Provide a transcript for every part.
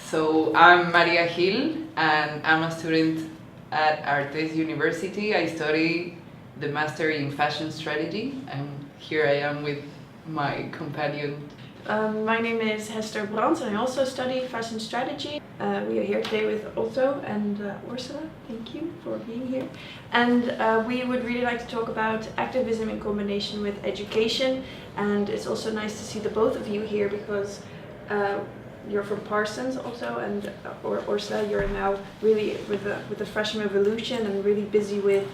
So I'm Maria Gil, and I'm a student at ArtEZ University. I study the Master in Fashion Strategy, and here I am with my companion. My name is Hester and I also study Fashion Strategy. We are here today with Otto and Orsola. Thank you for being here. And we would really like to talk about activism in combination with education. And it's also nice to see the both of you here because you're from Parsons also, and Orsola, you're now really with the Fashion Revolution and really busy with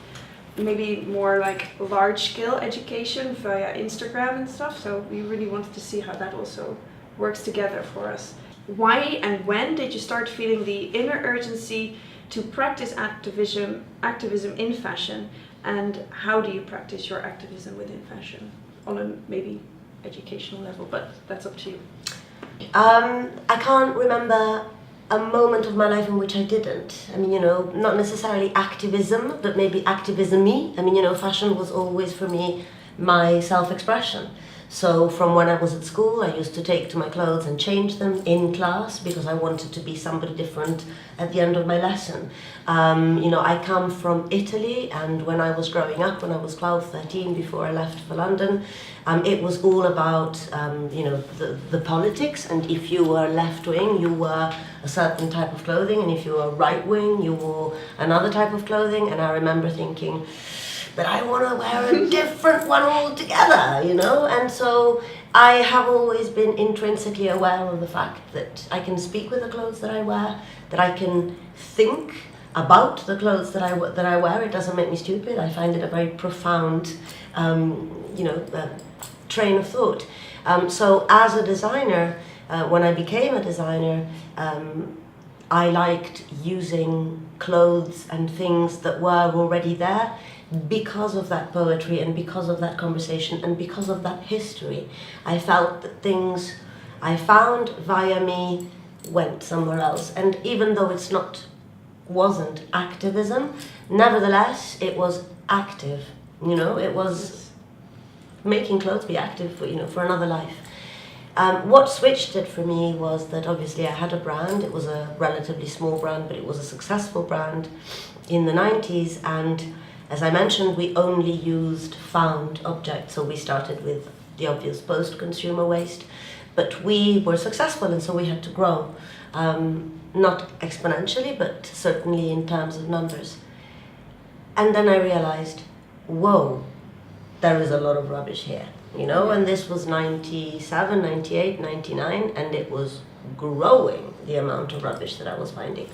maybe more like large-scale education via Instagram and stuff. So we really wanted to see how that also works together for us. Why and when did you start feeling the inner urgency to practice activism in fashion, and how do you practice your activism within fashion on a maybe educational level? But that's up to you. I can't remember a moment of my life in which I didn't. I mean, not necessarily activism, but maybe activism-y. I mean, fashion was always for me my self-expression. So from when I was at school, I used to take to my clothes and change them in class because I wanted to be somebody different at the end of my lesson. I come from Italy, and when I was growing up, when I was 12, 13, before I left for London, it was all about, the politics, and if you were left-wing, you wore a certain type of clothing, and if you were right-wing, you wore another type of clothing, and I remember thinking, but I want to wear a different one altogether, and so I have always been intrinsically aware of the fact that I can speak with the clothes that I wear, that I can think about the clothes that I wear. It doesn't make me stupid. I find it a very profound, train of thought. So as a designer, when I became a designer, I liked using clothes and things that were already there because of that poetry and because of that conversation and because of that history. I felt that things I found via me went somewhere else. And even though wasn't activism, nevertheless, it was active. It was making clothes be active for another life. What switched it for me was that obviously I had a brand. It was a relatively small brand, but it was a successful brand in the 90s. And as I mentioned, we only used found objects. So we started with the obvious post-consumer waste, but we were successful, and so we had to grow. Not exponentially, but certainly in terms of numbers. And then I realized, whoa, there is a lot of rubbish here, and this was 97, 98, 99, and it was growing, the amount of rubbish that I was finding.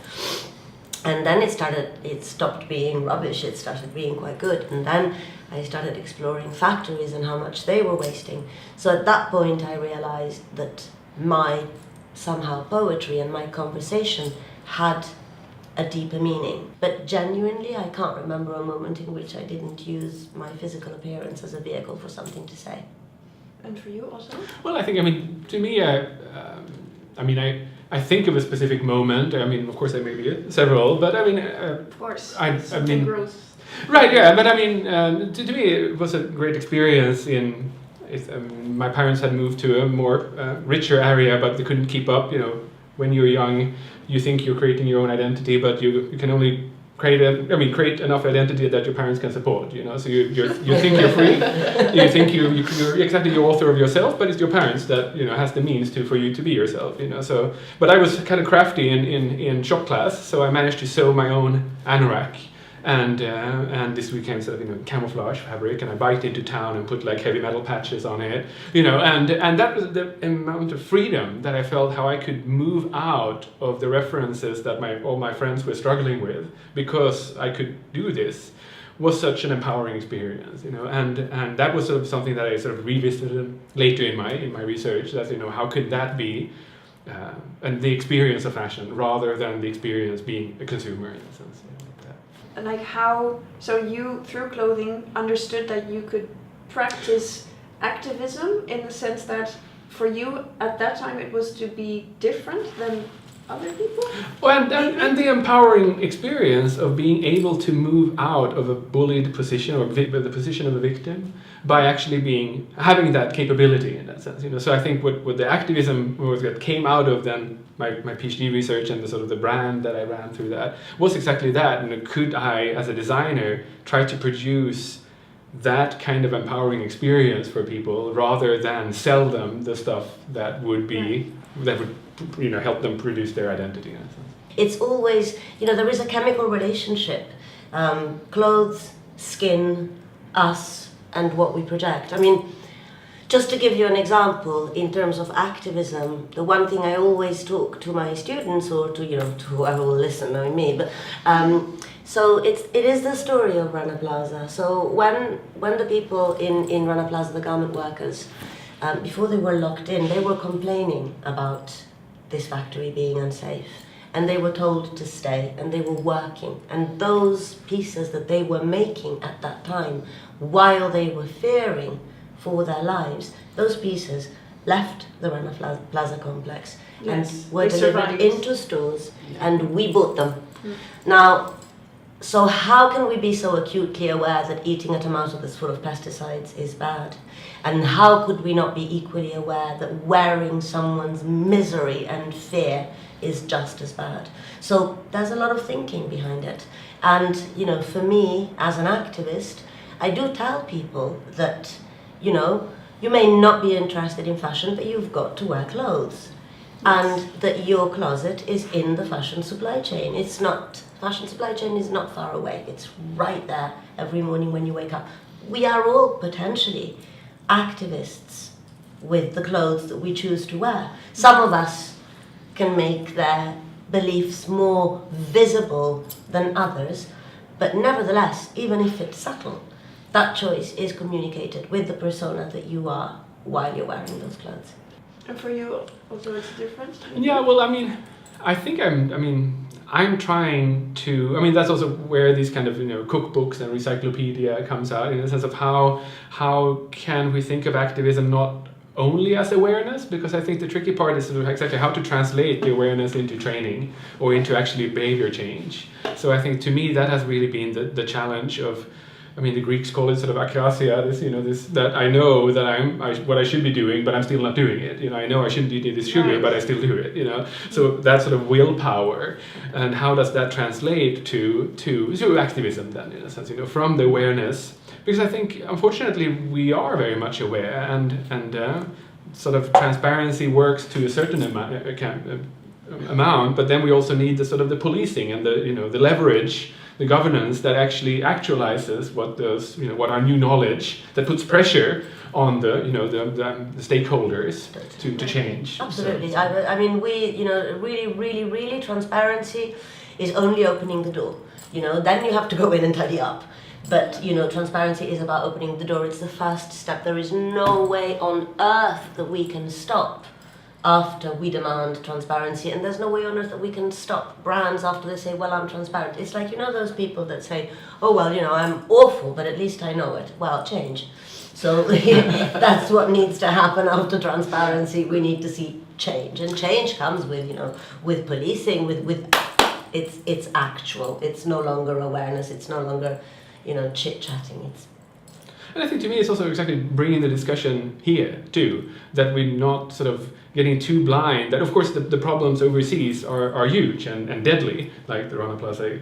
And then it stopped being rubbish, it started being quite good. And then I started exploring factories and how much they were wasting. So at that point I realized that my somehow poetry and my conversation had a deeper meaning. But genuinely, I can't remember a moment in which I didn't use my physical appearance as a vehicle for something to say. And for you also? Well, I think, to me, I think of a specific moment. Of course, there may be several, but of course, something grows. Right, yeah, but to me, it was a great experience my parents had moved to a more richer area, but they couldn't keep up. When you're young, you think you're creating your own identity, but you can only create enough identity that your parents can support. So you think you're free. You think you're exactly your author of yourself, but it's your parents that has the means for you to be yourself. So, but I was kind of crafty in shop class, so I managed to sew my own anorak. And this became sort of camouflage fabric, and I biked into town and put like heavy metal patches on it, and that was the amount of freedom that I felt, how I could move out of the references that all my friends were struggling with, because I could do this, was such an empowering experience, and that was sort of something that I sort of revisited later in my research, that how could that be and the experience of fashion rather than the experience being a consumer in a sense. And so you, through clothing, understood that you could practice activism in the sense that for you at that time it was to be different than other people. Well, and the empowering experience of being able to move out of a bullied position or the position of a victim by actually having that capability in that sense. So I think what the activism that came out of then my PhD research and the sort of the brand that I ran through that was exactly that. Could I, as a designer, try to produce that kind of empowering experience for people rather than sell them the stuff that would help them produce their identity in a sense. It's always, there is a chemical relationship. Clothes, skin, us, and what we project. I mean, just to give you an example, in terms of activism, the one thing I always talk to my students or to whoever will listen, knowing me, but so it is the story of Rana Plaza. So when the people in Rana Plaza, the garment workers, before they were locked in, they were complaining about this factory being unsafe. And they were told to stay, and they were working. And those pieces that they were making at that time, while they were fearing for their lives, those pieces left the Rana Plaza complex and were delivered into stores, and we bought them. Now, so how can we be so acutely aware that eating a tomato that's full of pesticides is bad? And how could we not be equally aware that wearing someone's misery and fear is just as bad? So there's a lot of thinking behind it. And, for me, as an activist, I do tell people that, you may not be interested in fashion, but you've got to wear clothes. And that your closet is in the fashion supply chain. Fashion supply chain is not far away. It's right there every morning when you wake up. We are all potentially activists with the clothes that we choose to wear. Some of us can make their beliefs more visible than others, but nevertheless, even if it's subtle, that choice is communicated with the persona that you are while you're wearing those clothes. And for you, also it's different? Yeah, well, I think I'm trying to, that's also where these kind of, cookbooks and recyclopedia comes out, in the sense of how can we think of activism not only as awareness, because I think the tricky part is sort of exactly how to translate the awareness into training or into actually behavior change. So I think to me that has really been the challenge of, the Greeks call it sort of akrasia, this that I know that what I should be doing, but I'm still not doing it. I know I shouldn't eat this sugar, but I still do it. So that sort of willpower, and how does that translate to activism then, in a sense, from the awareness, because I think unfortunately we are very much aware, and sort of transparency works to a certain amount, but then we also need the sort of the policing and the leverage, the governance that actually actualizes what our new knowledge, that puts pressure on the stakeholders to change. Absolutely. So. Really transparency is only opening the door. Then you have to go in and tidy up. But transparency is about opening the door. It's the first step. There is no way on earth that we can stop after we demand transparency, and there's no way on earth that we can stop brands after they say, well, I'm transparent. It's like, those people that say, oh, well, I'm awful, but at least I know it. Well, change. So that's what needs to happen after transparency. We need to see change, and change comes with policing, with it's actual. It's no longer awareness. It's no longer, chit-chatting. And I think to me it's also exactly bringing the discussion here too, that we're not sort of getting too blind, that of course the problems overseas are huge and deadly, like the Rana Plaza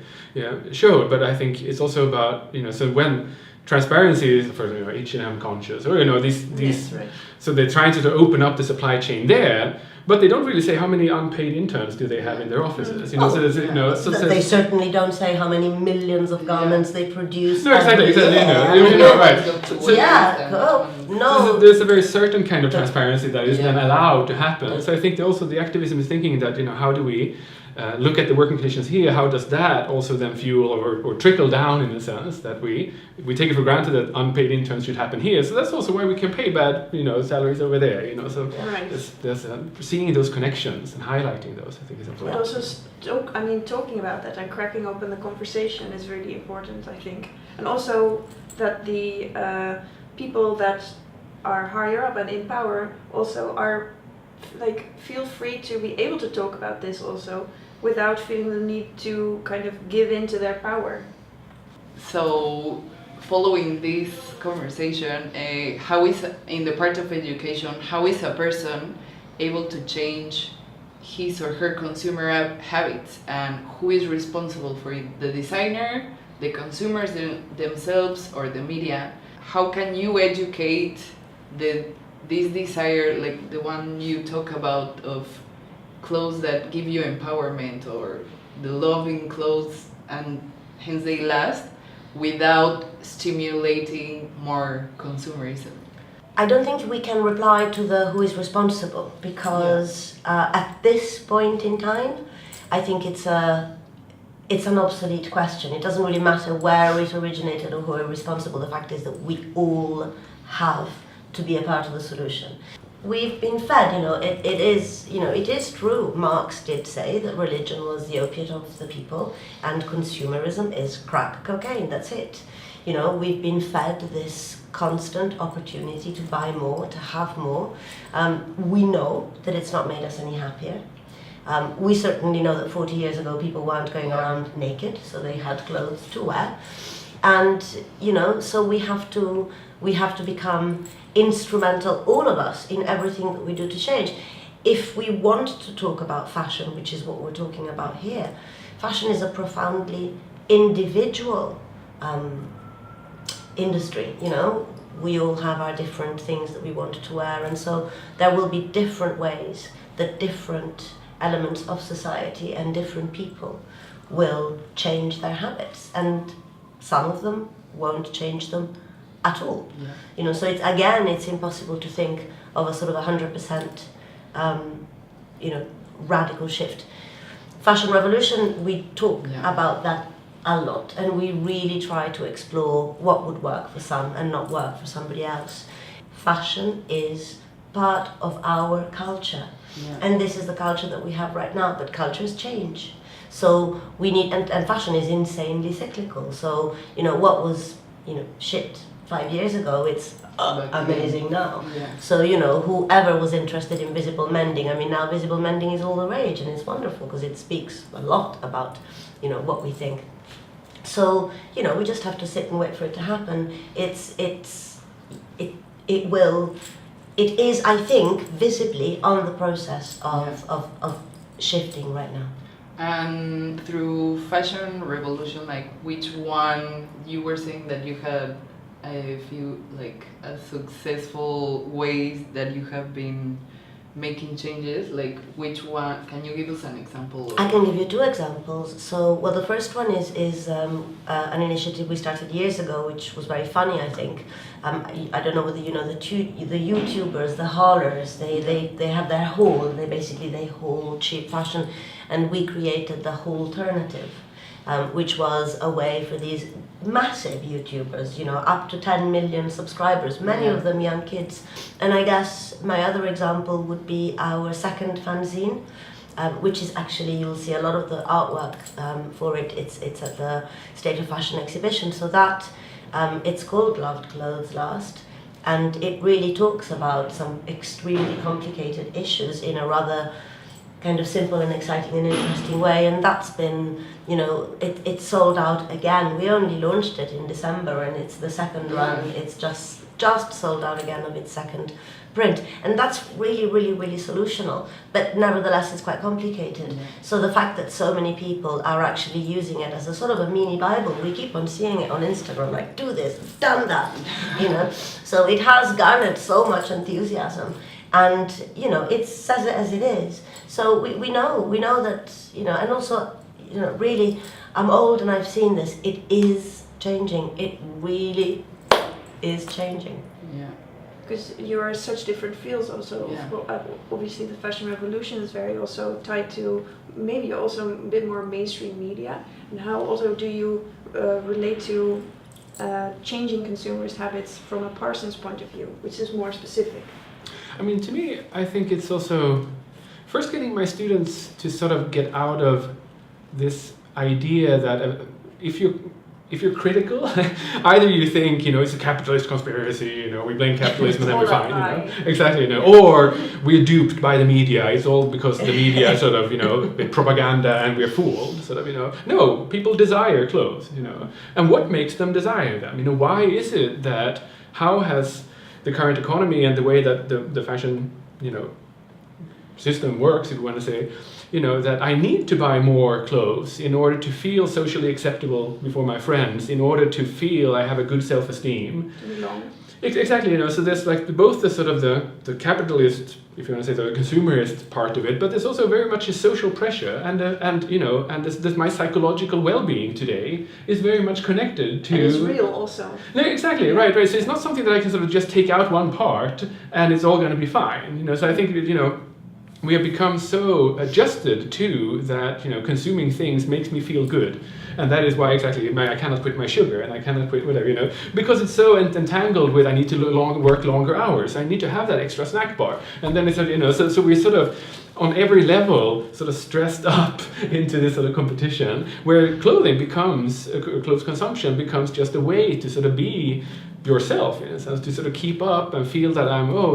showed, but I think it's also about, so when transparency is for H&M conscious, or these Yes, right. So they're trying to open up the supply chain there, but they don't really say how many unpaid interns do they have in their offices. They certainly don't say how many millions of garments they produce. No, exactly. Right. No. There's a very certain kind of transparency that is then allowed to happen. So I think also the activism is thinking that how do we look at the working conditions here? How does that also then fuel or trickle down, in a sense that we take it for granted that unpaid interns should happen here. So that's also why we can pay bad salaries over there. So right. there's seeing those connections and highlighting those, I think, is important. But also talking about that and cracking open the conversation is really important, I think, and also that the people that are higher up and in power also are feel free to be able to talk about this also without feeling the need to kind of give in to their power. So, following this conversation, how is, in the part of education, how is a person able to change his or her consumer habits, and who is responsible for it? The designer, the consumers themselves, or the media? How can you educate this desire, like the one you talk about, of clothes that give you empowerment, or the loving clothes and hence they last, without stimulating more consumerism? I don't think we can reply to the who is responsible, because at this point in time, I think it's an obsolete question. It doesn't really matter where it originated or who is responsible. The fact is that we all have to be a part of the solution. We've been fed, it is true. Marx did say that religion was the opiate of the people, and consumerism is crack cocaine. That's it. We've been fed this constant opportunity to buy more, to have more. We know that it's not made us any happier. We certainly know that 40 years ago people weren't going around naked, so they had clothes to wear. And, so we have to become instrumental, all of us, in everything that we do to change. If we want to talk about fashion, which is what we're talking about here, fashion is a profoundly individual industry. We all have our different things that we want to wear, and so there will be different ways that different elements of society and different people will change their habits, and some of them won't change them at all. So it's impossible to think of a sort of 100% radical shift. Fashion revolution, we talk about that a lot, and we really try to explore what would work for some and not work for somebody else. Fashion is part of our culture, and this is the culture that we have right now, but cultures change. So we need, and fashion is insanely cyclical. So, what was, shit 5 years ago, it's amazing now. So, whoever was interested in visible mending, now visible mending is all the rage, and it's wonderful because it speaks a lot about, what we think. So, we just have to sit and wait for it to happen. It is, I think, visibly on the process of shifting right now. And through fashion revolution, which one, you were saying that you had a few successful ways that you have been making changes, which one, can you give us an example? I can give you 2 examples. So, the first one is an initiative we started years ago, which was very funny, I think. I don't know whether you know the YouTubers, the haulers, they have their haul, they haul cheap fashion, and we created the Haulternative, which was a way for these massive YouTubers, up to 10 million subscribers, many of them young kids. And I guess my other example would be our second fanzine, which is actually, you'll see a lot of the artwork for it. It's at the State of Fashion exhibition. So that, it's called Loved Clothes Last, and it really talks about some extremely complicated issues in a rather kind of simple and exciting and interesting way. And that's been, it's sold out again. We only launched it in December, and it's the second run. It's just sold out again of its second print, and that's really, really, really solutional, but nevertheless it's quite complicated. So the fact that so many people are actually using it as a sort of a mini Bible, we keep on seeing it on Instagram, do this, done that, so it has garnered so much enthusiasm, and it says it as it is. So we know that, and also, really, I'm old and I've seen this, it is changing, it really is changing. Because you are such different fields also. Obviously the fashion revolution is very also tied to maybe also a bit more mainstream media. And how also do you relate to changing consumers' habits from a Parsons point of view, which is more specific? To me, I think it's also first getting my students to sort of get out of this idea that if you if you're critical, either you think, you know, it's a capitalist conspiracy, you know, we blame capitalism and then we're fine, you know, exactly, you know, or we're duped by the media. It's all because the media sort of, you know, propaganda and we're fooled, sort of, you know. No, people desire clothes, you know, and what makes them desire them? You know, why is it that? How has the current economy and the way that the fashion, you know, system works, if you want to say, you know, that I need to buy more clothes in order to feel socially acceptable before my friends, in order to feel I have a good self-esteem. Exactly, you know, so there's like both the sort of the capitalist, if you want to say the consumerist part of it, but there's also very much a social pressure and you know, and this my psychological well-being today is very much connected to... And it's real also. No, exactly, right. So it's not something that I can sort of just take out one part and it's all going to be fine, you know, so I think, you know, we have become so adjusted to that, you know, consuming things makes me feel good. And that is why exactly I cannot quit my sugar and I cannot quit whatever, you know, because it's so entangled with I need to work longer hours. I need to have that extra snack bar. And then it's, you know, so we're sort of on every level sort of stressed up into this sort of competition where clothing becomes, clothes consumption becomes just a way to sort of be yourself, in a sense, to sort of keep up and feel that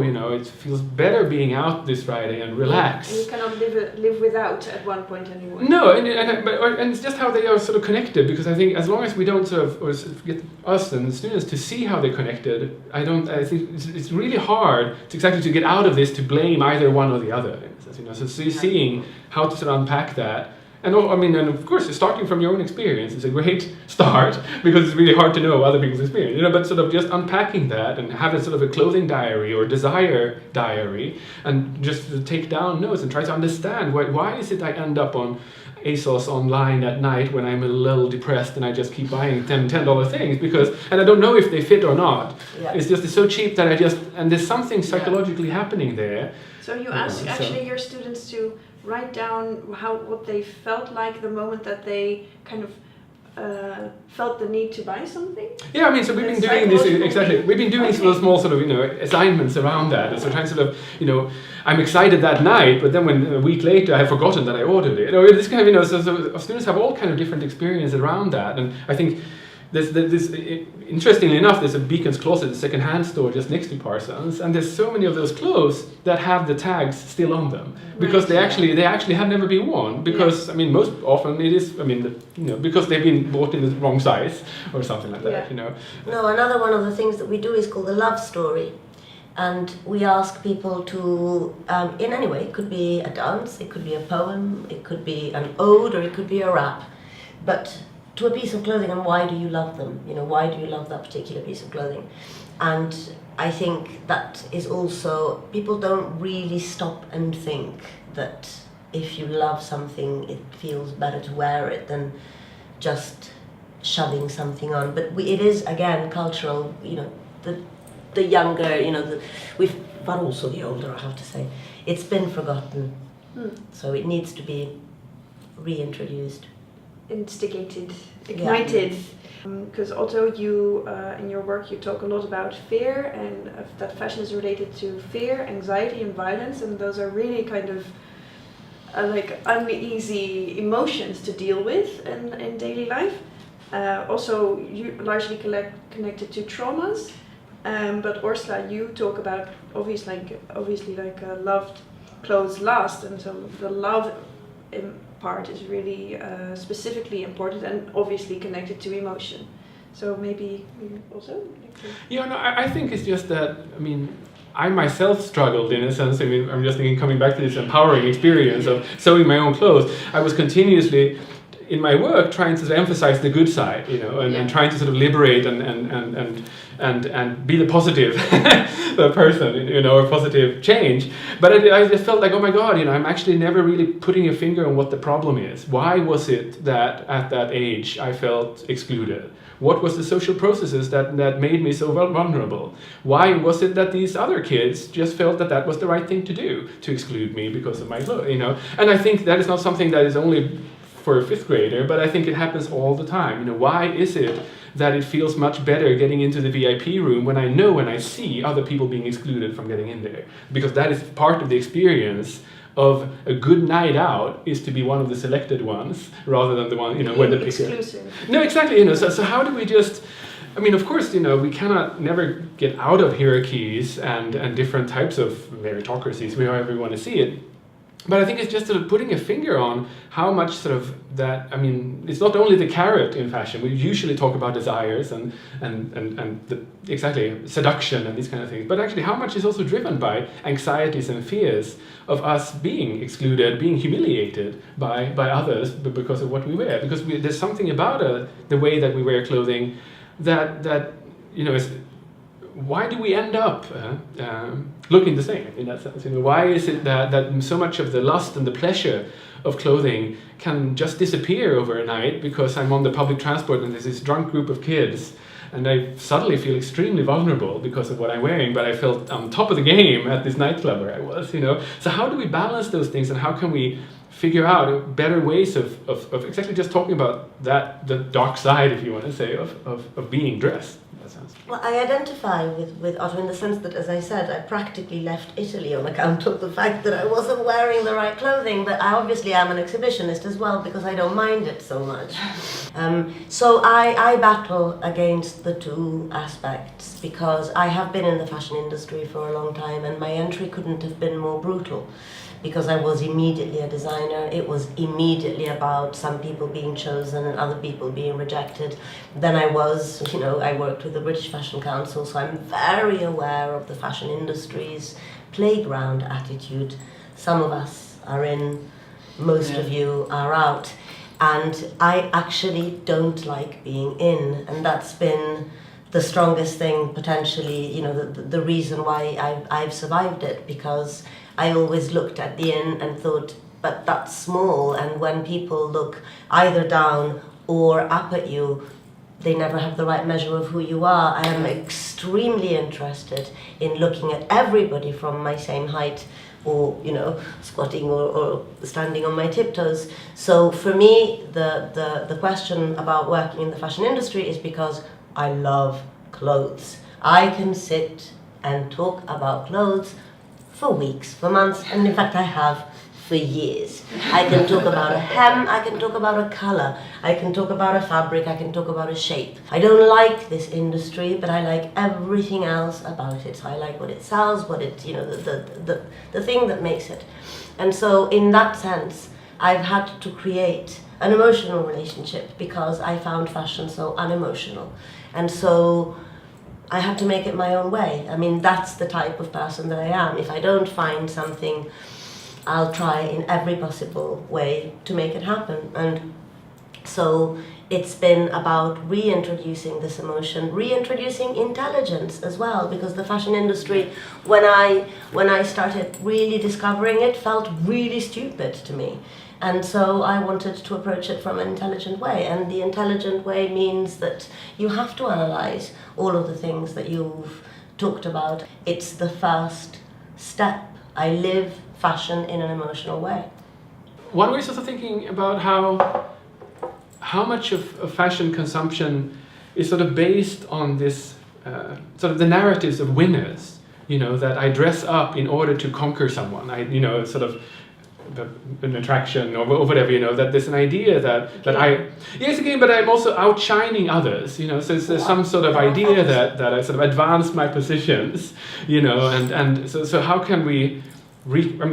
you know, it feels better being out this Friday and relax. And you cannot live without at one point anymore. No, and it's just how they are sort of connected, because I think as long as we don't sort of get us and the students to see how they're connected, I think it's really hard to get out of this to blame either one or the other, in a sense, you know, so seeing how to sort of unpack that. And I mean, and of course, starting from your own experience is a great start because it's really hard to know other people's experience, you know. But sort of just unpacking that and having sort of a clothing diary or desire diary, and just to take down notes and try to understand why is it I end up on ASOS online at night when I'm a little depressed and I just keep buying $10 things and I don't know if they fit or not. Yeah. It's so cheap that and there's something psychologically happening there. So you ask actually your students to write down what they felt like the moment that they kind of felt the need to buy something? Yeah, I mean, so we've been doing this, exactly, we've been doing sort of small sort of, you know, assignments around that, and so trying sort of, you know, I'm excited that night, but then when a week later I have forgotten that I ordered it, or this kind of, you know, so students have all kind of different experiences around that, and I think interestingly enough, there's a Beacon's Closet, a second-hand store just next to Parsons, and there's so many of those clothes that have the tags still on them because they actually have never been worn. Because I mean, most often it is, I mean, you know, because they've been bought in the wrong size or something like that. You know. No, another one of the things that we do is called the love story, and we ask people to, in any way, it could be a dance, it could be a poem, it could be an ode, or it could be a rap, but to a piece of clothing, and why do you love them? You know, why do you love that particular piece of clothing? And I think that is also, people don't really stop and think that if you love something, it feels better to wear it than just shoving something on. But it is, again, cultural, you know, the younger, you know, but also the older, I have to say. It's been forgotten, so it needs to be reintroduced. Ignited. Because Otto, you in your work you talk a lot about fear, and that fashion is related to fear, anxiety, and violence, and those are really kind of like uneasy emotions to deal with in daily life. Also, you largely connected to traumas. But Orsola, you talk about obviously loved clothes last, and so the love part is really specifically important and obviously connected to emotion. So maybe also? Yeah, no, I think it's just that, I mean, I myself struggled in a sense. I mean, I'm just thinking, coming back to this empowering experience of sewing my own clothes, I was continuously in my work trying to emphasize the good side, you know, and trying to sort of liberate and be the positive person, you know, or positive change. But I just felt like, oh my God, you know, I'm actually never really putting a finger on what the problem is. Why was it that at that age I felt excluded? What was the social processes that made me so vulnerable? Why was it that these other kids just felt that was the right thing to do, to exclude me because of my clothes, you know? And I think that is not something that is only for a fifth grader, but I think it happens all the time. You know, why is it that it feels much better getting into the VIP room when I see other people being excluded from getting in there? Because that is part of the experience of a good night out is to be one of the selected ones rather than the one, where the picker. Exclusive. No, exactly. So how do we just? I mean, of course, we cannot never get out of hierarchies and different types of meritocracies, however we want to see it. But I think it's just sort of putting a finger on how much sort of that, I mean, it's not only the carrot in fashion. We usually talk about desires and exactly seduction and these kind of things. But actually how much is also driven by anxieties and fears of us being excluded, being humiliated by others because of what we wear. Because there's something about the way that we wear clothing that is, why do we end up looking the same in that sense? Why is it that so much of the lust and the pleasure of clothing can just disappear overnight because I'm on the public transport and there's this drunk group of kids and I suddenly feel extremely vulnerable because of what I'm wearing, but I felt on top of the game at this nightclub where I was, So how do we balance those things, and how can we figure out better ways of exactly just talking about that, the dark side, if you want to say, of being dressed? Well, I identify with Otto in the sense that, as I said, I practically left Italy on account of the fact that I wasn't wearing the right clothing, but I obviously am an exhibitionist as well because I don't mind it so much. So I battle against the two aspects because I have been in the fashion industry for a long time and my entry couldn't have been more brutal. Because I was immediately a designer, it was immediately about some people being chosen and other people being rejected. Then I worked with the British Fashion Council, so I'm very aware of the fashion industry's playground attitude. Some of us are in, most of you are out. And I actually don't like being in, and that's been the strongest thing potentially, the reason why I've survived it, because I always looked at the in and thought, but that's small, and when people look either down or up at you, they never have the right measure of who you are. I am extremely interested in looking at everybody from my same height, or squatting or standing on my tiptoes. So for me, the question about working in the fashion industry is because I love clothes. I can sit and talk about clothes for weeks, for months, and in fact I have for years. I can talk about a hem, I can talk about a color, I can talk about a fabric, I can talk about a shape. I don't like this industry, but I like everything else about it. So I like what it sells, what it, the thing that makes it. And so in that sense, I've had to create an emotional relationship because I found fashion so unemotional. And so I had to make it my own way. I mean, that's the type of person that I am. If I don't find something, I'll try in every possible way to make it happen. And so it's been about reintroducing this emotion, reintroducing intelligence as well, because the fashion industry, when I started really discovering it, felt really stupid to me. And so I wanted to approach it from an intelligent way. And the intelligent way means that you have to analyze all of the things that you've talked about. It's the first step. I live fashion in an emotional way. One way is also thinking about how much of fashion consumption is sort of based on this sort of the narratives of winners, that I dress up in order to conquer someone. Sort of an attraction or whatever, that there's an idea that I, yes, again, but I'm also outshining others, so there's some sort of idea that I sort of advance my positions, and so how can we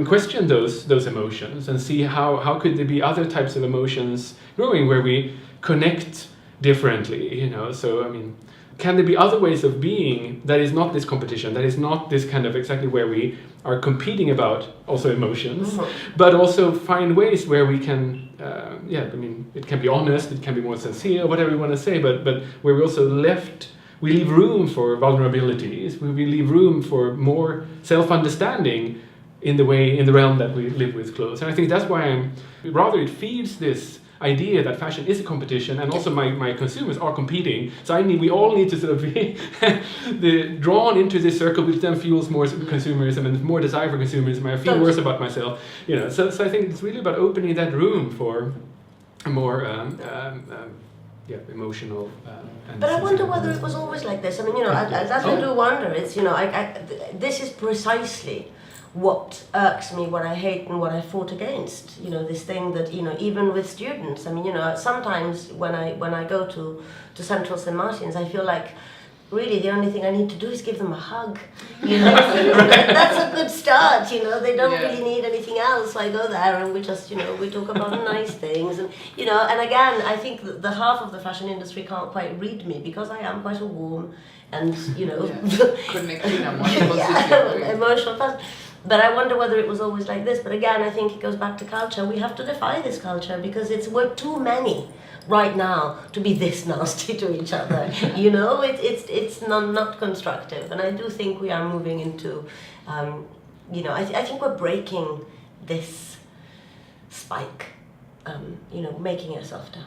question those emotions and see how could there be other types of emotions growing where we connect differently, so I mean, can there be other ways of being that is not this competition, that is not this kind of exactly where we are competing about also emotions, but also find ways where we can, it can be honest, it can be more sincere, whatever you want to say, but where we also we leave room for vulnerabilities, we leave room for more self-understanding in the realm that we live with clothes. And I think that's why it feeds this idea that fashion is a competition, and also my consumers are competing. So we all need to sort of be drawn into this circle, which then fuels more consumerism and more desire for consumerism. I feel worse about myself, So I think it's really about opening that room for a more emotional. But I wonder whether it was always like this. I mean, as I do wonder, it's this is precisely what irks me, what I hate, and what I fought against. You know, this thing that, you know, even with students, I mean, you know, sometimes when I go to Central St. Martin's, I feel like really the only thing I need to do is give them a hug. You know, that's a good start. You know, they don't really need anything else. So I go there and we just, you know, we talk about nice things, and you know, and again, I think the half of the fashion industry can't quite read me because I am quite a warm and, you know, emotional person. But I wonder whether it was always like this. But again, I think it goes back to culture. We have to defy this culture because we're too many right now to be this nasty to each other. You know, it's not constructive. And I do think we are moving into, you know, I think we're breaking this spike, you know, making it softer.